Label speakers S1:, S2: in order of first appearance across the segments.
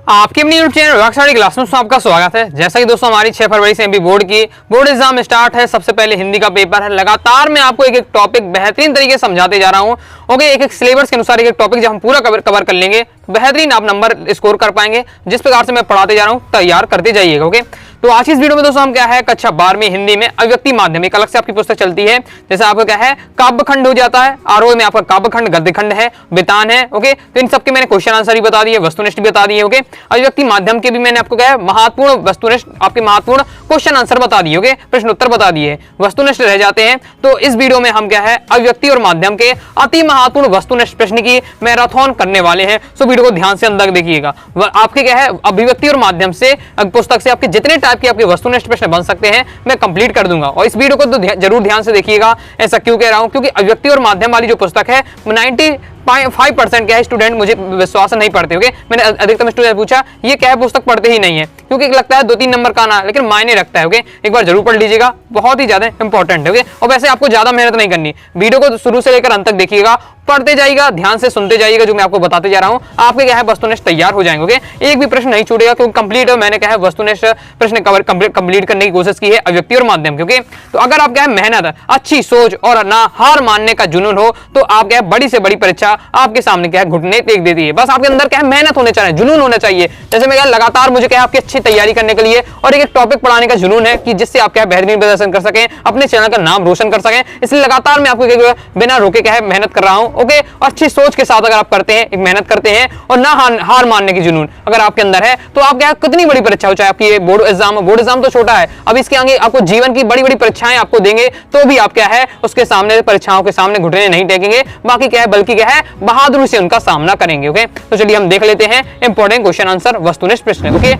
S1: आपके अपनी YouTube channel workshop class में आपका स्वागत है। जैसा कि दोस्तों हमारी 6 फरवरी से एमपी बोर्ड की बोर्ड एग्जाम स्टार्ट है। सबसे पहले हिंदी का पेपर है। लगातार मैं आपको एक एक टॉपिक बेहतरीन तरीके से समझाते जा रहा हूं। ओके, एक एक सिलेबस के अनुसार एक एक टॉपिक जब हम पूरा कवर कर लेंगे तो बेहतरीन आप नंबर स्कोर कर पाएंगे। जिस प्रकार से मैं पढ़ाते जा रहा हूँ तैयार करते जाइएगा। ओके, तो आज की इस वीडियो में दोस्तों हम क्या है कक्षा 12वीं हिंदी में अभिव्यक्ति माध्यम एक अलग से आपकी पुस्तक चलती है। जैसे आपका क्या है काव्य खंड हो जाता है, आरोह में आपका काव्य खंड, गद्य खंड है, वितान है। ओके, तो इन सबके मैंने क्वेश्चन आंसर ही बता दिए, वस्तुनिष्ठ भी बता दिए। ओके, अभिव्यक्ति माध्यम के भी मैंने आपको क्या है महत्वपूर्ण वस्तुनिष्ठ आपके महत्वपूर्ण क्वेश्चन आंसर बता दिए। ओके, प्रश्न उत्तर बता दिए, वस्तुनिष्ठ रह जाते हैं। तो इस वीडियो में हम क्या है अभिव्यक्ति और माध्यम के अति महत्वपूर्ण वस्तुनिष्ठ प्रश्न की मैराथन करने वाले हैं। सो वीडियो को ध्यान से अंदर देखिएगा। आपके क्या है अभिव्यक्ति और माध्यम से पुस्तक से आपके जितने टाइप के आपके वस्तुनिष्ठ प्रश्न बन सकते हैं मैं कंप्लीट कर दूंगा। और इस वीडियो को तो जरूर ध्यान से देखिएगा। ऐसा क्यों कह रहा हूं, क्योंकि अभिव्यक्ति और माध्यम वाली जो पुस्तक है 95% क्या है स्टूडेंट मुझे विश्वास नहीं पढ़ते। ओके, मैंने अधिकतम स्टूडेंट पूछा ये क्या है पुस्तक पढ़ते ही नहीं है, क्योंकि लगता है 2-3 नंबर का आना, लेकिन मायने रखता है। ओके, एक बार जरूर पढ़ लीजिएगा, बहुत ही ज्यादा इंपॉर्टेंट है। ओके, और वैसे आपको ज्यादा मेहनत नहीं करनी, वीडियो को शुरू से लेकर अंत तक देखिएगा, पढ़ते जाइएगा, ध्यान से सुनते जाइएगा जो मैं आपको बताते जा रहा हूं। आपके क्या है वस्तुनिष्ठ तैयार हो जाएंगे। ओके, एक भी प्रश्न नहीं छूटेगा, क्योंकि कंप्लीट मैंने क्या है वस्तुनिष्ठ प्रश्न कंप्लीट करने की कोशिश की है अभिव्यक्ति और माध्यम। क्योंकि तो अगर आप क्या है मेहनत, अच्छी सोच और ना हार मानने का जुनून हो तो आप क्या है बड़ी से बड़ी परीक्षा आपके सामने क्या है घुटने टेक देती है। बस आपके अंदर क्या है मेहनत होने चाहिए, जुनून होना चाहिए। जैसे मैं क्या लगातार मुझे क्या है आपकी अच्छी तैयारी करने के लिए और एक टॉपिक पढ़ाने का जुनून है कि जिससे आप क्या है बेहतरीन प्रदर्शन कर सकें, अपने चैनल का नाम रोशन कर सकें। इसलिए लगातार मैं आपको बिना रोके क्या है मेहनत कर रहा हूं। ओके, अच्छी सोच के साथ अगर आप करते हैं, एक मेहनत करते हैं और ना हार मानने की जुनून अगर आपके अंदर है तो आप क्या कितनी बड़ी परीक्षा हो, चाहे आपकी बोर्ड एग्जाम तो छोटा है, अब इसके आगे आपको जीवन की बड़ी बड़ी परीक्षाएं आपको देंगे तो भी आप क्या है उसके सामने परीक्षाओं के सामने घुटने नहीं टेकेंगे, बाकी क्या है बल्कि क्या है बहादुरी से उनका सामना करेंगे। ओके, तो चलिए हम देख लेते हैं इंपॉर्टेंट क्वेश्चन आंसर वस्तुनिष्ठ प्रश्न। ओके,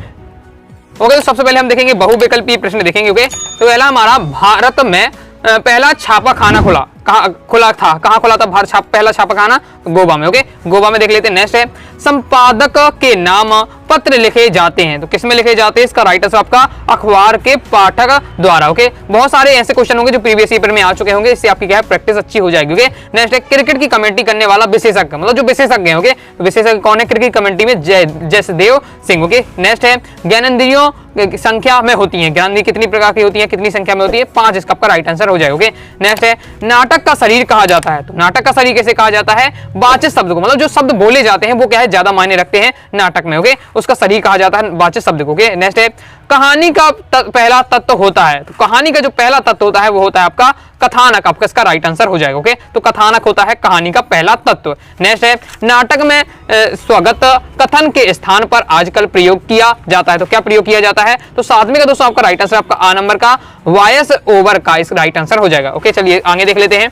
S1: तो सबसे पहले हम देखेंगे बहुविकल्पीय प्रश्न देखेंगे। ओके, तो पहला हमारा भारत में पहला छापा खाना खुला कहाँ खुला था पहला छापा खाना गोवा में। ओके, गोवा में देख लेते हैं। नेक्स्ट है संपादक के नाम पत्र लिखे जाते हैं, तो किसमें लिखे जाते हैं, इसका राइटर आपका अखबार के पाठक द्वारा। ओके, बहुत सारे ऐसे क्वेश्चन होंगे जो प्रीवियस पेपर में आ चुके होंगे, इससे आपकी क्या है प्रैक्टिस अच्छी हो जाएगी। ओके, नेक्स्ट है क्रिकेट की कमेंट्री करने वाला विशेषज्ञ, मतलब जो विशेषज्ञ है। ओके, विशेषज्ञ कौन है क्रिकेट कमेंट्री में, जसदेव सिंह। ओके, नेक्स्ट है ज्ञानेंद्रियों संख्या में होती है, ज्ञानेंद्रिय कितनी प्रकार की होती है, कितनी संख्या में होती है, 5, इसका आपका राइट आंसर हो जाएगा। ओके, नेक्स्ट है नाटक का शरीर कहा जाता है, तो नाटक का शरीर कैसे कहा जाता है, वाचिक शब्द को, मतलब जो शब्द बोले जाते हैं वो क्या है ज्यादा मायने रखते हैं नाटक में। ओके, उसका शरीर कहा जाता है वाचिक शब्द को। ओके, नेक्स्ट है कहानी का पहला तत्व होता है, तो कहानी का जो पहला तत्व होता है वो होता है आपका कथानक, आपका इसका राइट आंसर हो जाएगा। ओके, तो कथानक होता है कहानी का पहला तत्व। नेक्स्ट है नाटक में स्वगत कथन के स्थान पर आजकल प्रयोग किया जाता है, तो क्या प्रयोग किया जाता है, तो 7वें का दोस्तों आपका राइट आंसर आपका आ नंबर का वॉइस ओवर का इस राइट आंसर हो जाएगा। ओके, चलिए आगे देख लेते हैं।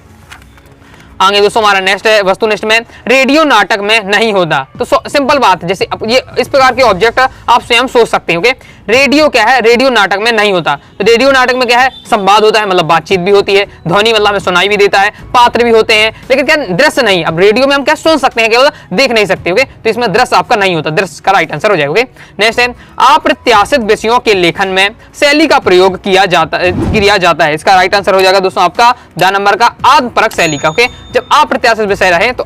S1: आगे दोस्तों हमारा नेक्स्ट है वस्तुनिष्ठ में रेडियो नाटक में नहीं होता, तो सिंपल बात है, जैसे ये इस प्रकार के ऑब्जेक्ट आप स्वयं सोच सकते हैं। ओके, रेडियो क्या है रेडियो नाटक में नहीं होता, तो रेडियो नाटक में क्या है संवाद होता है, मतलब बातचीत भी होती है, ध्वनि मतलब हमें सुनाई भी देता है, पात्र भी होते हैं, लेकिन क्या दृश्य नहीं। अब रेडियो में हम क्या सुन सकते हैं, केवल देख नहीं सकते। ओके, तो इसमें दृश्य आपका नहीं होता, दृश्य का राइट आंसर हो जाएगा। ओके, नेक्स्ट है अप्रत्याशित विषयों के लेखन में शैली का प्रयोग किया जाता है, इसका राइट आंसर हो जाएगा दोस्तों आपका द नंबर का आत्मपरक शैली का। ओके, जब अप्रत्याशित विषय रहे तो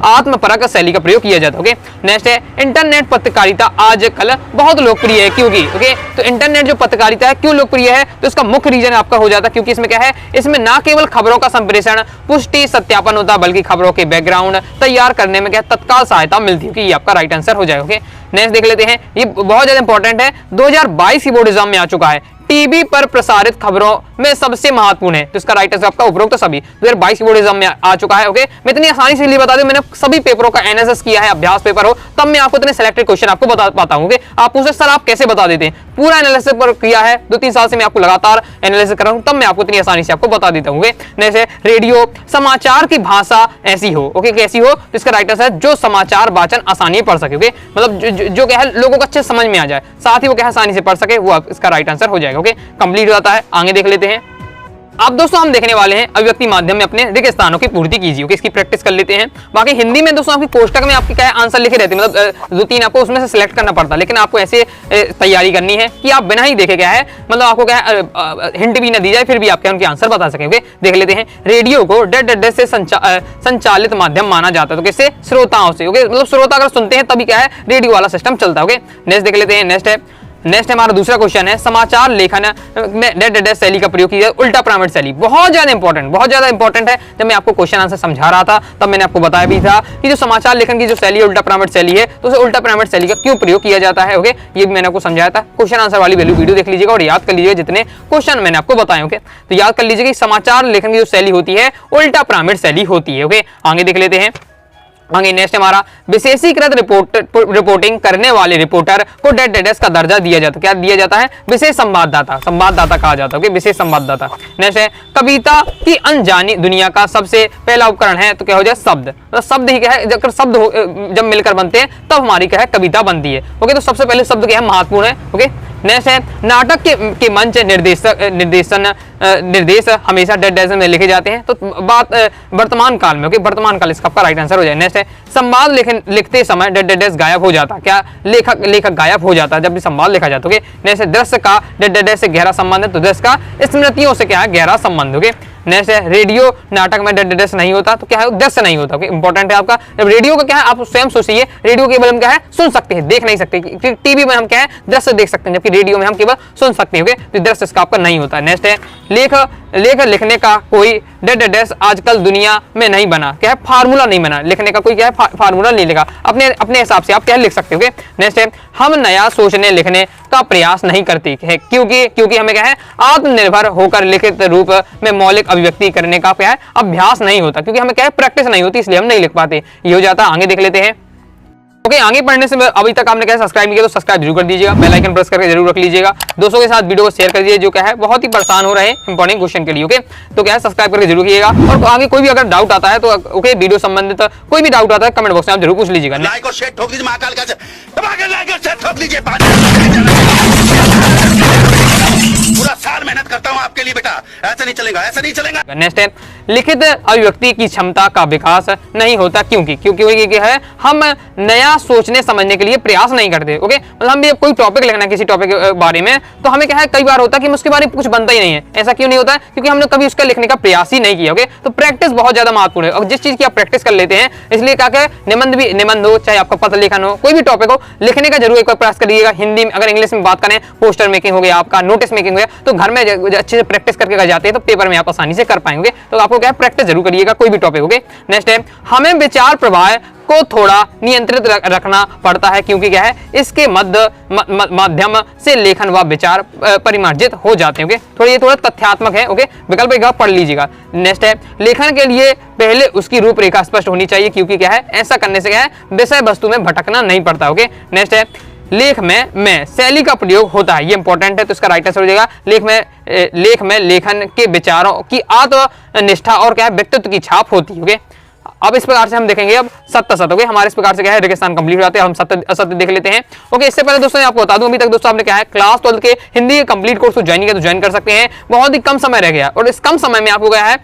S1: आत्मपरक शैली का प्रयोग किया जाता है। ओके, नेक्स्ट है इंटरनेट पत्रकारिता आजकल बहुत लोकप्रिय है क्योंकि। ओके, तो इंटरनेट जो पत्रकारिता है क्यों लोकप्रिय है, तो इसका मुख्य रीजन आपका हो जाता है क्योंकि इसमें क्या है, इसमें ना केवल खबरों का संप्रेषण पुष्टि सत्यापन होता है, बल्कि खबरों के बैकग्राउंड तैयार करने में क्या तत्काल सहायता मिलती है। ये आपका राइट आंसर हो जाएगा। ओके, नेक्स्ट देख लेते हैं, ये बहुत ज्यादा इंपॉर्टेंट है, 2022 की बोर्ड एग्जाम में आ चुका है, टीवी पर प्रसारित खबरों में सबसे महत्वपूर्ण है, तो इसका राइट आंसर आपका उपरोक्त सभी 2022 की बोर्ड एग्जाम में आ चुका है। ओके, मैं इतनी आसानी से बता दूं, मैंने सभी पेपरों का एनालिसिस किया है, अभ्यास पेपर हो तब मैं आपको इतने सिलेक्टेड क्वेश्चन आपको बता पाता हूं। आप पूछे सर आप कैसे बता देते हैं, पूरा एनालिसिस पर किया है, 2-3 साल से मैं आपको लगातार एनालिसिस कर रहा हूं, तब मैं आपको इतनी आसानी से आपको बता देता हूं। जैसे रेडियो समाचार की भाषा ऐसी हो। ओके, कैसी हो, तो इसका राइट आंसर जो समाचार वाचन आसानी पढ़ सके। ओके, मतलब जो क्या है लोगों को अच्छे समझ में आ जाए, साथ ही वो क्या आसानी से पढ़ सके, वो इसका राइट आंसर हो जाएगा। ओके, कंप्लीट हो जाता है। आगे देख लेते हैं। अब दोस्तों हम देखने वाले हैं अभिव्यक्ति माध्यम में अपने रिक्त स्थानों की पूर्ति कीजिए। ओके, इसकी प्रैक्टिस कर लेते हैं। बाकी हिंदी में दोस्तों आपकी कोष्टक में आपकी क्या है आंसर लिखे रहते हैं, मतलब 2-3 आपको उसमें से सिलेक्ट करना पड़ता है, लेकिन आपको ऐसे तैयारी करनी है कि आप बिना ही देखे क्या है, मतलब आपको क्या है हिंट भी ना दी जाए फिर भी आप क्या उनके आंसर बता सकें। ओके, देख लेते हैं। रेडियो को डेड से संचालित माध्यम माना जाता है, तो किससे? श्रोताओं से। ओके, मतलब श्रोता अगर सुनते हैं तभी क्या है रेडियो वाला सिस्टम चलता है। ओके, नेक्स्ट देख लेते हैं। नेक्स्ट हमारा दूसरा क्वेश्चन है, समाचार लेखन में डेड शैली का प्रयोग किया उल्टा पिरामिड शैली। बहुत ज्यादा इंपॉर्टेंट है। जब मैं आपको क्वेश्चन आंसर समझा रहा था तब मैंने आपको बताया भी था कि जो समाचार लेखन की जो शैली है उल्टा पिरामिड शैली है, तो उसे उल्टा पिरामिड शैली का क्यों प्रयोग किया जाता है। ओके, ये भी मैंने आपको समझाया था। क्वेश्चन आंसर वाली वैल्यू वीडियो देख लीजिएगा और याद कर लीजिएगा जितने क्वेश्चन मैंने आपको बताए। ओके, तो याद कर लीजिएगा समाचार लेखन की जो शैली होती है उल्टा पिरामिड शैली होती है। ओके, आगे देख लेते हैं। आगे नेक्स्ट हमारा विशेषीकृत रिपोर्टिंग करने वाले रिपोर्टर को डेड का दर्जा दिया जाता है। क्या दिया जाता है? विशेष संवाददाता कहा जाता है। विशेष संवाददाता। नेक्स्ट है, कविता की अनजानी दुनिया का सबसे पहला उपकरण है, तो क्या हो जाए? शब्द। तो शब्द ही क्या है, जब शब्द जब मिलकर बनते हैं तब हमारी क्या है कविता बनती है। ओके, तो सबसे पहले शब्द क्या है? महत्वपूर्ण है। ओके, नेक्स्ट है, नाटक के मंच निर्देश हमेशा डेड में लिखे जाते हैं, तो बात वर्तमान काल में। ओके, वर्तमान काल इसका राइट आंसर हो जाए। नेक्स्ट है, संवाद लिखते समय डेड गायब हो जाता है। क्या? लेखक गायब हो जाता है जब भी संवाद लिखा जाता है। ओके, नेक्स्ट है, दृश्य का डेड से गहरा संबंध है, तो दृश्य का स्मृतियों से क्या है? गहरा संबंध। ओके, नेक्स्ट है, रेडियो नाटक में डेड नहीं होता, तो क्या है? दृश्य नहीं होता। ओके, इंपॉर्टेंट है आपका। जब रेडियो का क्या है, आप स्वयं सोचिए, रेडियो केवल हम क्या है सुन सकते हैं, देख नहीं सकते। टीवी में हम क्या है दृश्य देख सकते हैं, जबकि रेडियो में हम केवल सुन सकते हैं। ओके, तो दृश्य इसका आपका नहीं होता। नेक्स्ट है, लेख लिखने का कोई डेड आजकल दुनिया में नहीं बना। क्या है? फार्मूला नहीं बना लिखने का, कोई क्या है फार्मूला नहीं लिखा, अपने हिसाब से आप क्या लिख सकते हो। नेक्स्ट है, हम नया सोचने लिखने का प्रयास नहीं करते हैं, क्योंकि हमें क्या है आत्मनिर्भर होकर लिखित रूप में मौलिक अभिव्यक्ति करने का क्या है अभ्यास नहीं होता, क्योंकि हमें क्या है प्रैक्टिस नहीं होती, इसलिए हम नहीं लिख पाते। ये हो जाता। आगे देख लेते हैं। ओके, आगे पढ़ने से अभी तक आपने क्या सब्सक्राइब नहीं किया तो सब्सक्राइब जरूर कर दीजिएगा, बेल आइकन प्रेस करके जरूर रख लीजिएगा, दोस्तों के साथ वीडियो को शेयर कर दीजिए जो क्या है बहुत ही परेशान हो रहे हैं इंपॉर्टेंट क्वेश्चन के लिए। ओके, तो क्या है सब्सक्राइब करके जरूर कीजिएगा। और आगे कोई भी अगर डाउट आता है तो ओके वीडियो संबंधित कोई भी डाउट आता है कमेंट बॉक्स में आप जरूर पूछ लीजिएगा।
S2: लाइक और शेयर ठोक लीजिए, महाकाल का लाइक और शेयर ठोक लीजिए। पूरा साल मेहनत करता हूं आपके लिए बेटा, ऐसा नहीं चलेगा, ऐसा नहीं चलेगा।
S1: नेक्स्ट है, लिखित अभिव्यक्ति की क्षमता का विकास नहीं होता, क्योंकि क्या है हम नया सोचने समझने के लिए प्रयास नहीं करते। ओके, मतलब हम भी कोई टॉपिक लिखना है किसी टॉपिक के बारे में, तो हमें क्या है कई बार होता है कि उसके बारे में कुछ बनता ही नहीं है। ऐसा क्यों नहीं होता है? क्योंकि हमने कभी उसका लिखने का प्रयास ही नहीं किया। ओके, तो प्रैक्टिस बहुत ज्यादा महत्वपूर्ण है, और जिस चीज की आप प्रैक्टिस कर लेते हैं, इसलिए क्या निबंध हो चाहे आपका पत्र लेखन हो, कोई भी टॉपिक हो, लिखने का जरूर एक बार प्रयास करिएगा। हिंदी में अगर इंग्लिश में बात करें, पोस्टर मेकिंग हो गया आपका, नोटिस मेकिंग हो गया, तो घर में अच्छे से प्रैक्टिस करके जाते हैं तो पेपर में आप आसानी से कर पाएंगे। तो आपको क्या है प्रैक्टिस जरूर करिएगा कोई भी टॉपिक। ओके, नेक्स्ट है, हमें विचार प्रवाह को थोड़ा नियंत्रित रखना पड़ता है, क्योंकि क्या है इसके माध्यम से लेखन व विचार परिमार्जित हो जाते हैं। ओके, ये थोड़ा तथ्यात्मक है। ओके, विकल्प एक पढ़ लीजिएगा। नेक्स्ट है, लेखन के लिए पहले उसकी रूपरेखा स्पष्ट होनी चाहिए, क्योंकि क्या है ऐसा करने से क्या है विषय वस्तु में भटकना नहीं पड़ता। ओके, नेक्स्ट है, लेख में शैली का प्रयोग होता है, ये इंपॉर्टेंट है, तो इसका राइट आंसर हो जाएगा लेख में लेखन के विचारों की आत्मनिष्ठा और क्या है व्यक्तित्व की छाप होती है। ओके, अब इस प्रकार से हम देखेंगे अब सत्य असत्य। ओके, हमारे इस प्रकार से क्या है रेगिस्तान कंप्लीट हो जाते हैं, हम सत्य असत्य देख लेते हैं। ओके, इससे पहले दोस्तों मैं आपको बता दूं अभी तक दोस्तों आपने क्या है क्लास 12 के हिंदी कंप्लीट कोर्स को ज्वाइन किया तो ज्वाइन कर सकते हैं, बहुत ही कम समय रह गया, और इस कम समय में आपको क्या है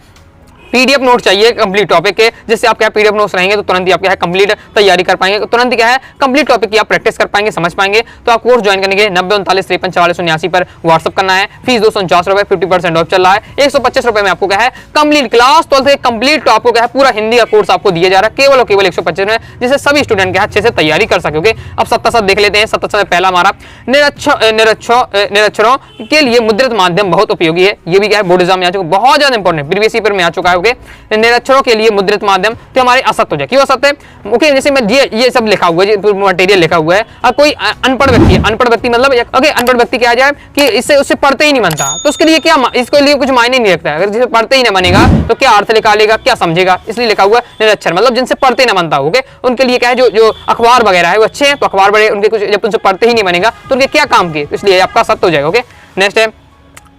S1: पीडीएफ नोट चाहिए कंप्लीट टॉपिक के, जिससे आप क्या पीडीएफ नोट्स रहेंगे तो तुरंत ही आप क्या है कंप्लीट तैयारी कर पाएंगे, तुरंत क्या है कंप्लीट टॉपिक की आप प्रैक्टिस कर पाएंगे, समझ पाएंगे। तो आप कोर्स ज्वाइन करने के 90 39 53 44 79 पर व्हाट्सअप करना है। फीस 249 रुपए, 50% ऑफ चल रहा है। 125 रुपए में आपको क्या है कंप्लीट क्लास 12 से कंप्लीट आपको क्या है पूरा हिंदी का कोर्स आपको दिया जा रहा है केवल और केवल 125 में, जिससे सभी स्टूडेंट क्या अच्छे से तैयारी कर सके। अब सत्ता देख लेते हैं। सत्ता में पहला हमारा निरक्षरों के लिए मुद्रित माध्यम बहुत उपयोगी है, ये भी क्या है बोर्ड एग्जाम में आ चुका, बहुत ज्यादा इंपॉर्टेंट प्रीवियस पेपर में आ चुका है। ओके, निरक्षरों के लिए मुद्रित माध्यम तो हमारे असत्य हो जाए, क्यों असत्य है? ओके, जैसे मैं ये सब लिखा हुआ है, मटेरियल लिखा हुआ है, और कोई अनपढ़ व्यक्ति है, अनपढ़ व्यक्ति मतलब ओके अनपढ़ व्यक्ति क्या आ जाए कि इससे उससे पढ़ते ही नहीं बनता, तो उसके लिए क्या इसके लिए कुछ मायने नहीं रखता है। अगर जिसे पढ़ते ही ना बनेगा तो क्या अर्थ निकालेगा, क्या समझेगा, इसलिए लिखा हुआ है निरक्षर, मतलब जिनसे पढ़ते ना बनता। ओके, उनके लिए क्या है जो अखबार वगैरह है वो अच्छे हैं, तो अखबार बड़े उनके कुछ जब उनसे पढ़ते ही नहीं बनेगा तो उनके क्या काम के, इसलिए आपका सत्य हो जाएगा। ओके, नेक्स्ट है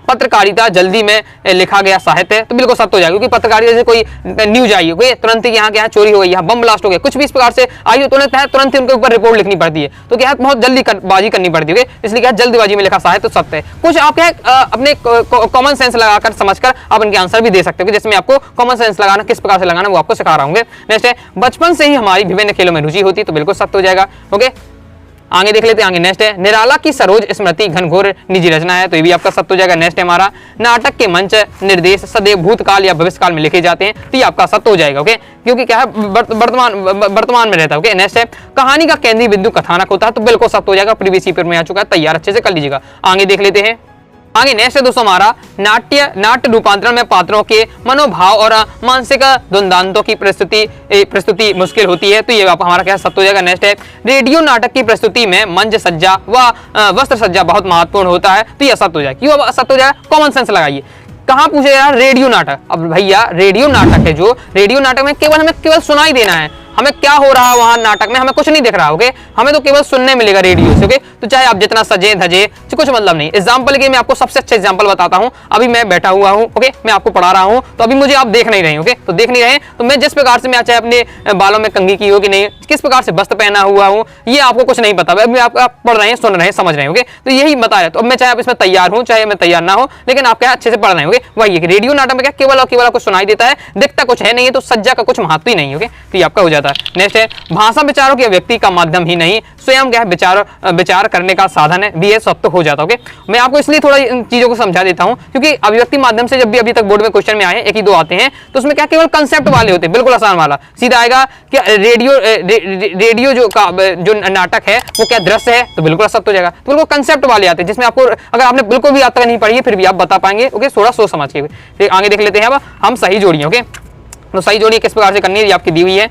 S1: पत्रकारिता जल्दी में लिखा गया साहित्य है, तो बिल्कुल सत्य हो जाएगा, क्योंकि पत्रकारिता जैसे कोई न्यूज आई हो, तुरंत ही यहाँ क्या है चोरी हो गई, यहाँ बम ब्लास्ट हो गया, कुछ भी इस प्रकार से आई हो तो तुरंत ही उनके ऊपर रिपोर्ट लिखनी पड़ती है, तो क्या है बहुत जल्दीबाजी करनी पड़ती है, इसलिए क्या जल्दीबाजी में लिखा साहित्य तो सत्य है। कुछ आप क्या अपने कॉमन सेंस लगाकर समझकर आप इनके आंसर भी दे सकते हो, जैसे मैं आपको कॉमन सेंस लगाना किस प्रकार से लगाना वो आपको सिखा रहा हूँ। नेक्स्ट है बचपन से ही हमारी विभिन्न खेलों में रुचि होती, तो बिल्कुल सत्य हो जाएगा। ओके, आगे देख लेते हैं। आगे नेक्स्ट है निराला की सरोज स्मृति घनघोर निजी रचना है, तो ये भी आपका सत्य हो जाएगा। नेक्स्ट है हमारा नाटक के मंच निर्देश सदैव भूतकाल या भविष्यकाल में लिखे जाते हैं, तो ये आपका सत्य हो जाएगा। ओके, क्योंकि क्या है वर्तमान में रहता है। ओके, नेक्स्ट है कहानी का केंद्रीय बिंदु कथानक होता है, तो बिल्कुल सत्य हो जाएगा, प्रीवियस पेपर में आ चुका है, तैयार अच्छे से कर लीजिएगा। आगे देख लेते हैं। आगे नेक्स्ट है दोस्तों हमारा नाट्य रूपांतरण में पात्रों के मनोभाव और मानसिक द्वंद्वांतों की प्रस्तुति मुश्किल होती है, तो ये हमारा क्या सत्य हो जाएगा। नेक्स्ट है रेडियो नाटक की प्रस्तुति में मंच सज्जा व वस्त्र सज्जा बहुत महत्वपूर्ण होता है, तो यह सत्य हो जाएगा। क्यों सत्य हो जाएगा, कॉमन सेंस लगाइए। कहाँ पूछेगा रेडियो नाटक, अब भैया रेडियो नाटक है, जो रेडियो नाटक में हमें केवल सुनाई देना है, हमें क्या हो रहा है वहां नाटक में हमें कुछ नहीं दिख रहा। ओके, हमें तो केवल सुनने मिलेगा रेडियो से। ओके, तो चाहे आप जितना सजे धजे कुछ मतलब नहीं। एग्जांपल के मैं आपको सबसे अच्छा एग्जांपल बताता हूं। अभी मैं बैठा हुआ हूं, ओके, मैं आपको पढ़ा रहा हूं, तो अभी मुझे आप देख नहीं रहे। ओके, तो देख नहीं रहे, तो मैं जिस प्रकार से मैं चाहे अपने बालों में कंघी की हो कि नहीं, किस प्रकार से वस्त्र पहना हुआ हूं, ये आपको कुछ नहीं पता। अभी आप पढ़ रहे हैं, सुन रहे हैं, समझ रहे हैं। ओके, तो यही बता रहे। तो अब मैं चाहे आप इसमें तैयार हूं चाहे मैं तैयार ना हो, लेकिन आप क्या अच्छे से पढ़ रहे हैं। वही है कि रेडियो नाटक में क्या केवल और केवल आपको सुनाई देता है, दिखता कुछ है नहीं है, तो सज्जा का कुछ महत्व ही नहीं। ओके, तो ये आपका हो जाता है। नेक्स्ट है भाषा विचारों के व्यक्ति का माध्यम ही नहीं स्वयं क्या है विचार करने का साधन है, भी सत्य हो जाता है। ओके, मैं आपको इसलिए थोड़ा इन चीजों को समझा देता हूं, क्योंकि अभिव्यक्ति माध्यम से जब भी अभी तक बोर्ड में क्वेश्चन में आए एक ही दो आते हैं, तो उसमें क्या केवल कंसेप्ट वाले होते हैं, बिल्कुल आसान वाला सीधा आएगा कि रेडियो जो नाटक है वो क्या दृश्य है, तो बिल्कुल सत्य हो जाएगा। तो बिल्कुल कंसेप्ट वाले आते हैं, जिसमें आपको अगर आपने बिल्कुल भी आज तक नहीं पढ़ी है फिर भी आप बता पाएंगे। ओके, थोड़ा सोच समझ के आगे देख लेते हैं। अब हम सही जोड़िए। ओके, तो सही जोड़िए किस प्रकार से करनी है ये आपकी दी हुई है।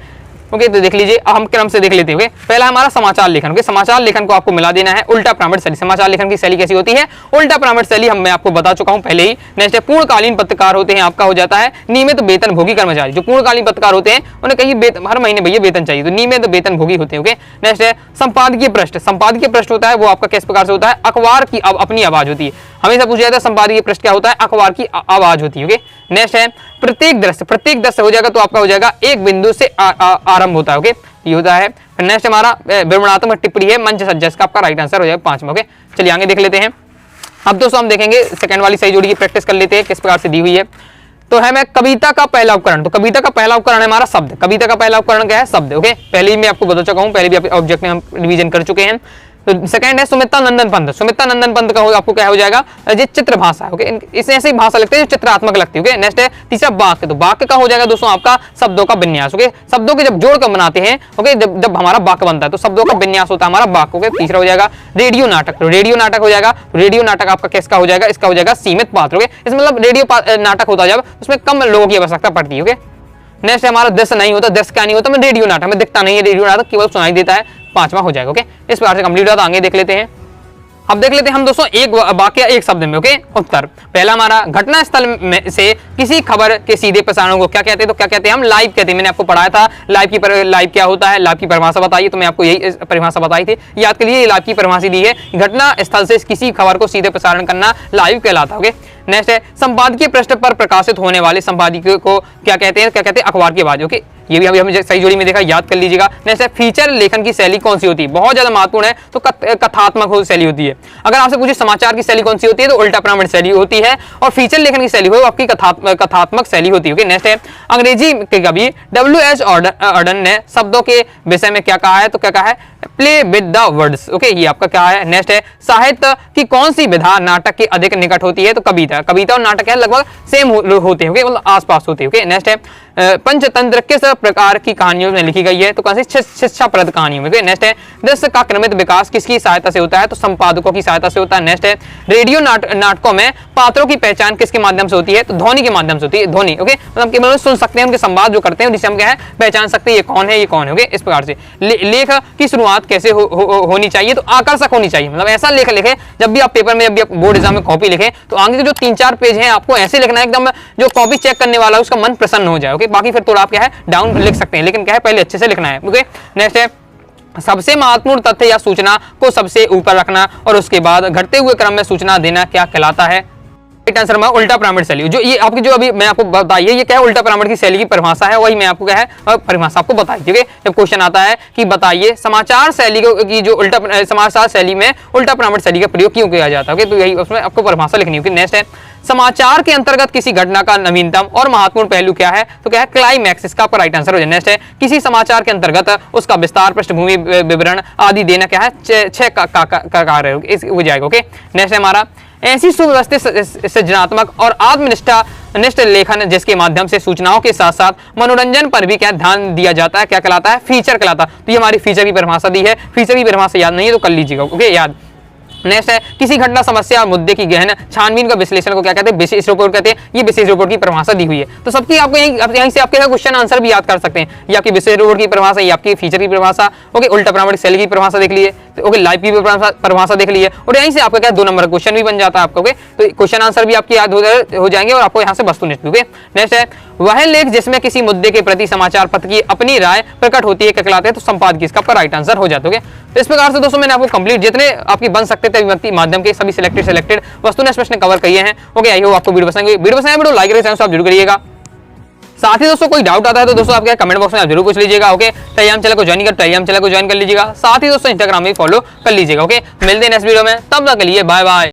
S1: ओके, तो देख लीजिए, अब हम क्रम से देख लेते हैं। पहला हमारा समाचार लेखन। ओके, समाचार लेखन को आपको मिला देना है उल्टा पिरामिड शैली। समाचार लेखन की शैली कैसी होती है, उल्टा पिरामिड शैली, मैं आपको बता चुका हूं पहले ही। नेक्स्ट है पूर्णकालीन पत्रकार होते हैं, आपका हो जाता है नियमित वेतन भोगी कर्मचारी। जो पूर्णकालीन पत्रकार होते हैं उन्हें कहीं हर महीने भैया वेतन चाहिए, तो नियमित वेतन भोगी होते हैं। ओके, नेक्स्ट है संपादकीय पृष्ठ। संपादकीय पृष्ठ होता है वो आपका किस प्रकार से होता है, अखबार की अपनी आवाज होती है। हमेशा पूछा जाता है संपादकीय पृष्ठ क्या होता है, अखबार की आवाज होती है। ओके, नेक्स्ट है प्रत्येक दृश्य हो जाएगा, तो आपका हो जाएगा एक बिंदु से आरंभ होता है। ओके, ये होता है। फिर नेक्स्ट हमारा विवरणात्मक टिप्पणी है मंच सज्जा, इसका आपका राइट आंसर हो जाएगा 5 में। ओके, चलिए आगे देख लेते हैं। अब दोस्तों हम देखेंगे सेकंड वाली सही जोड़ी की प्रैक्टिस कर लेते हैं किस प्रकार से दी हुई है। तो है मैं कविता का पहला उपकरण, तो कविता का पहला उपकरण है हमारा शब्द। कविता का पहला उपकरण क्या है, शब्द। ओके, पहले ही मैं आपको बता चुका हूं, पहले भी ऑब्जेक्ट में हम रिवीजन कर चुके हैं। तो सेकंड है सुमित्रा नंदन पंत। सुमित्रा नंदन पंत का आपको क्या हो जाएगा, ये चित्र भाषा है। ओके, इसमें ऐसी भाषा लगती है जो चित्रात्मक लगती है। ओके, नेक्स्ट है तीसरा वाक्य। तो वाक्य का हो जाएगा दोस्तों आपका शब्दों का विन्यास। ओके, शब्दों के जब जोड़ कर बनाते हैं, ओके, जब हमारा वाक्य बनता है तो शब्दों का विन्यास होता है हमारा वाक्य। ओके, तीसरा हो जाएगा रेडियो नाटक। तो रेडियो नाटक हो जाएगा, रेडियो नाटक आपका किसका हो जाएगा, इसका हो जाएगा सीमित पात्र। ओके, इसमें मतलब रेडियो नाटक होता है जब उसमें कम लोगों की आवश्यकता पड़ती है। ओके, नेक्स्ट हमारा दृश्य नहीं होता, दृश्य क्या नहीं होता, मैं रेडियो नाटक में दिखता नहीं है, रेडियो नाटक केवल सुनाई देता है, 5वां हो जाएगा। ओके, इस प्रकार से कंप्लीट होता है। आगे देख लेते हैं। अब देख लेते हैं हम दोस्तों एक वाक्य एक शब्द में। ओके, उत्तर पहला हमारा घटना स्थल में से किसी खबर के सीधे प्रसारण को क्या कहते हैं, तो क्या कहते हैं हम लाइव कहते हैं। मैंने आपको पढ़ाया था लाइव क्या होता है, लाइव की परिभाषा बताइए, तो मैं आपको यही परिभाषा बताई थी, याद के लिए लाइव की परिभाषा दी है। घटना स्थल से किसी खबर को सीधे प्रसारण करना लाइव कहलाता है। ओके, नेक्स्ट है संपादकीय पृष्ठ पर प्रकाशित होने वाले संपादकीय को क्या कहते हैं, क्या कहते हैं अखबार की आवाज। ओके, ये भी अभी हम सही जोड़ी में देखा, याद कर लीजिएगा। नेक्स्ट है फीचर लेखन की शैली कौन सी होती है, बहुत ज्यादा महत्वपूर्ण है, तो कथात्मक शैली होती है। अगर आपसे पूछे समाचार की शैली कौन सी होती है, तो उल्टा पिरामिड शैली होती है, और फीचर लेखन की शैली हो आपकी कथात्मक शैली होती है। ओके, नेक्स्ट है अंग्रेजी के कवि W.H. ऑर्डन ने शब्दों के विषय में क्या कहा है, तो क्या कहा है play with the words. Okay, ये आपका क्या है। नेक्स्ट है साहित्य की कौन सी विधा नाटक के अधिक निकट होती है, तो कविता। कविता और नाटक लगभग सेम होते हैं, मतलब आसपास होते हैं। ओके, नेक्स्ट है पंचतंत्र किस प्रकार की कहानियों में लिखी गई है, तो कौन सी शिक्षाप्रद कहानियों में। नेक्स्ट है दृश्य का क्रमित विकास किसकी सहायता से होता है, तो संपादकों की सहायता से होता है। नेक्स्ट है रेडियो नाटकों में पात्रों की पहचान किसके माध्यम से होती है, तो ध्वनि के माध्यम से होती है। ध्वनि। ओके, मतलब केवल सुन सकते हैं, उनके संवाद जो करते हैं जिससे हम क्या है पहचान सकते हैं ये कौन है ये कौन है। ओके, इस प्रकार से लेख की शुरुआत कैसे होनी चाहिए, तो आकर्षक होनी चाहिए, मतलब ऐसा लेख लिखे जब भी आप पेपर में, जब भी आप बोर्ड एग्जाम में कॉपी लिखे तो आगे के जो 3-4 पेज हैं आपको ऐसे लिखना है एकदम जो कॉपी चेक करने वाला उसका मन प्रसन्न हो जाए। ओके, बाकी फिर थोड़ा आप क्या है डाउन लिख सकते हैं, लेकिन क्या है पहले अच्छे से लिखना है। ओके, नेक्स्ट है सबसे महत्वपूर्ण तथ्य या सूचना को सबसे ऊपर रखना और उसके बाद घटते हुए क्रम में सूचना देना क्या कहलाता है। राइट आंसर में उल्टा पिरामिड शैली। जो ये आपकी जो अभी मैं आपको बताई है, ये क्या है, उल्टा पिरामिड की शैली की परिभाषा है, वही मैं आपको क्या है परिभाषा आपको बताई। ठीक है, जब क्वेश्चन आता है कि बताइए समाचार शैली की जो उल्टा समाचार शैली में उल्टा पिरामिड शैली का प्रयोग क्यों किया जाता है, तो यही उसमें आपको परिभाषा लिखनी होगी। नेक्स्ट है समाचार के अंतर्गत किसी घटना का नवीनतम और महत्वपूर्ण पहलू क्या है, तो क्या है क्लाइमैक्स, इसका आपका राइट आंसर हो जाए। नेक्स्ट है किसी समाचार के अंतर्गत उसका विस्तार, पृष्ठभूमि विवरण आदि देना क्या है, छह का कार्य हो जाएगा। ओके, नेक्स्ट है हमारा ऐसी सुव्यवस्थित सृजनात्मक और आत्मनिष्ठ लेखन जिसके माध्यम से सूचनाओं के साथ साथ मनोरंजन पर भी क्या ध्यान दिया जाता है, क्या कहलाता है, फीचर कहलाता है। तो ये हमारी फीचर की परिभाषा दी है, फीचर की परिभाषा याद नहीं है तो कर लीजिएगा। ओके, याद। नेक्स्ट है किसी घटना, समस्या और मुद्दे की गहन छानबीन का विश्लेषण को क्या कहते हैं, विशेष रिपोर्ट कहते हैं। ये विशेष रिपोर्ट की परिभाषा दी हुई है। तो सबकी आपको यहीं से आपके क्वेश्चन आंसर भी याद कर सकते हैं। ये आपकी विशेष रिपोर्ट की परिभाषा, ये आपकी फीचर की परिभाषा, ओके, उल्टा पिरामिड शैली की परिभाषा देख लिए, ओके, लाइव की परिभाषा देख लिए, और यहीं से आपका क्या 2 नंबर क्वेश्चन भी बन जाता है आपका। ओके, तो क्वेश्चन आंसर भी आपके याद हो जाएंगे और आपको यहाँ से वस्तुनिष्ठ। ओके, नेक्स्ट है वह लेख जिसमें किसी मुद्दे के प्रति समाचार पत्र की अपनी राय प्रकट होती है, क्या कहलाते हैं, तो संपादकीय, इसका आपका राइट आंसर हो जाता है। तो इस प्रकार से दोस्तों मैंने आपको कंप्लीट जितने आपकी बन सकते थे विभक्ति माध्यम के सभी सिलेक्टेड वस्तुनिष्ठ प्रश्न कवर किए हैं। ओके, आई होप आपको वीडियो पसंद आई। वीडियो लाइक करें, चैनल आप जरूर करिएगा। साथ ही दोस्तों कोई डाउट आता है तो दोस्तों आपके कमेंट बॉक्स में आप जरूर पूछ लीजिएगा। ओके, टेलीग्राम चैनल को ज्वाइन कर लीजिएगा। साथ ही दोस्तों इंस्टाग्राम में फॉलो कर लीजिएगा। ओके, मिलते हैं नेक्स्ट वीडियो में, तब तक के लिए बाय बाय।